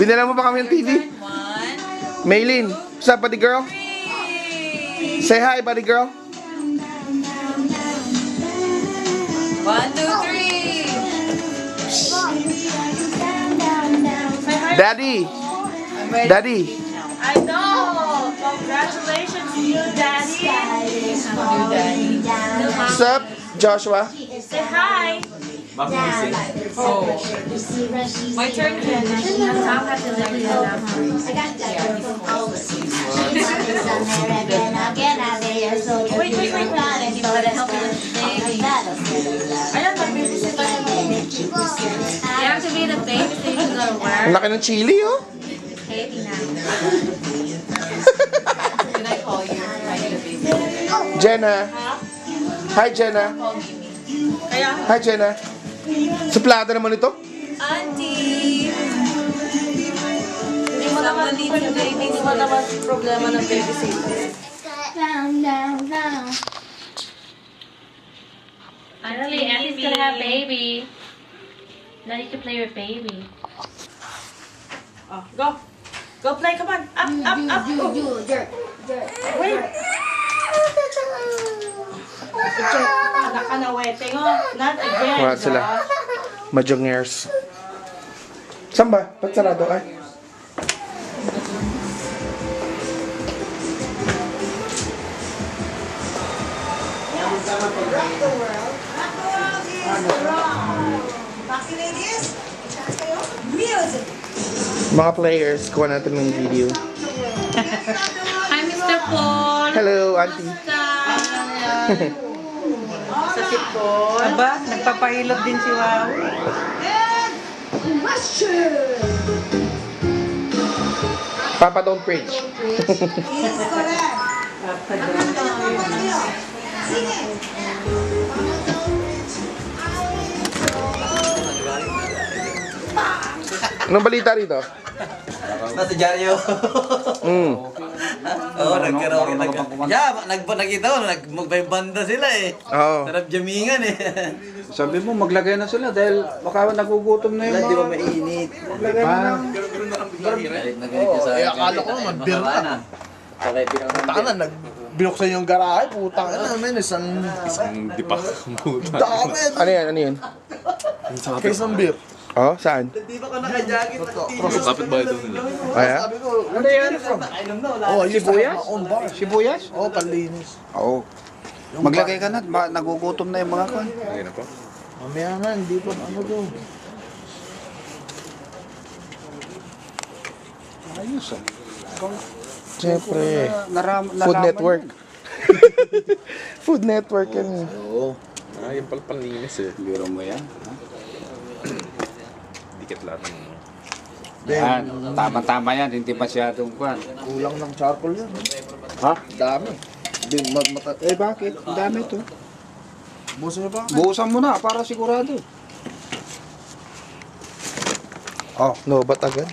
Binila mo pa kami ng TV? Maylin, what's up, buddy girl? Say hi, buddy girl. 1, 2, 3. Daddy. Daddy. I know! Congratulations to you, Daddy! What's up, Joshua? Say hi! Oh. My turn. Tom has to let me know. Wait. You gotta help me with the baby. Ayan, mag-babysit tayo. You have to be the baby so you can go to work. Ang laki ng chili, oh. Okay, Tina. Can I call you? I need a baby. Jenna. Hi, Jenna. Kaya, Hi, Jenna. Suplada naman ito. Auntie! hindi mo naman problema ng babysitter. Finally, Auntie's gonna have baby. Now you can play with baby. Oh, go! Go play, come on! Up! Wait! Nakanawete ngo. Not again. Wala sila. Mahjongers. Saan ba? Ba't sarado ka? Mga players, kuha natin ng video. Hi, Mr. Paul! Hello, auntie. Sa sipon. Aba, nagpapahilot din si Wow. Papa, don't preach. Anong balita rito? Nasa dyaryo. Oo, nagkaroon. Nakita ko, magbanda sila eh. Oo. Sarap jamingan eh. Sabi mo, maglagay na sila dahil baka nagugutom na yung Di ba mga... mainit? Maglagay na ng... Galit na galit ka sa akin. akala ko mag-beer na. Okay, pinakamalit. Taka na, binuksan yung garahe, putang ina, men, isang Di pa puta. dami. Ano yan? Ano yun? Case ng beer. Oh, saan? Di ba ka naka-jacket at Kapit ba ito nila? Ayan? Sabi ko, Ano yan? Nakainom na, wala. oh, Sibuyas? On bar. Sibuyas? Oh, panlinis. Oo. Maglagay ka na, nagugutom na yung mga kan. Ayun na po. Mamaya na, hindi pa ano to. Ayos ah. Siyempre. Food Food Network. Food Network yan. Oo. Ah, yung palpalinis eh. Biro mo yan. Dikit lang. Yan, tama-tama yan, hindi masyadong kwan. Kulang ng charcoal yan. Ha? Dami. Eh bakit? Ang dami ito. Buso nyo pa? Buhusan mo na para sigurado. Oh, no, ba't agad?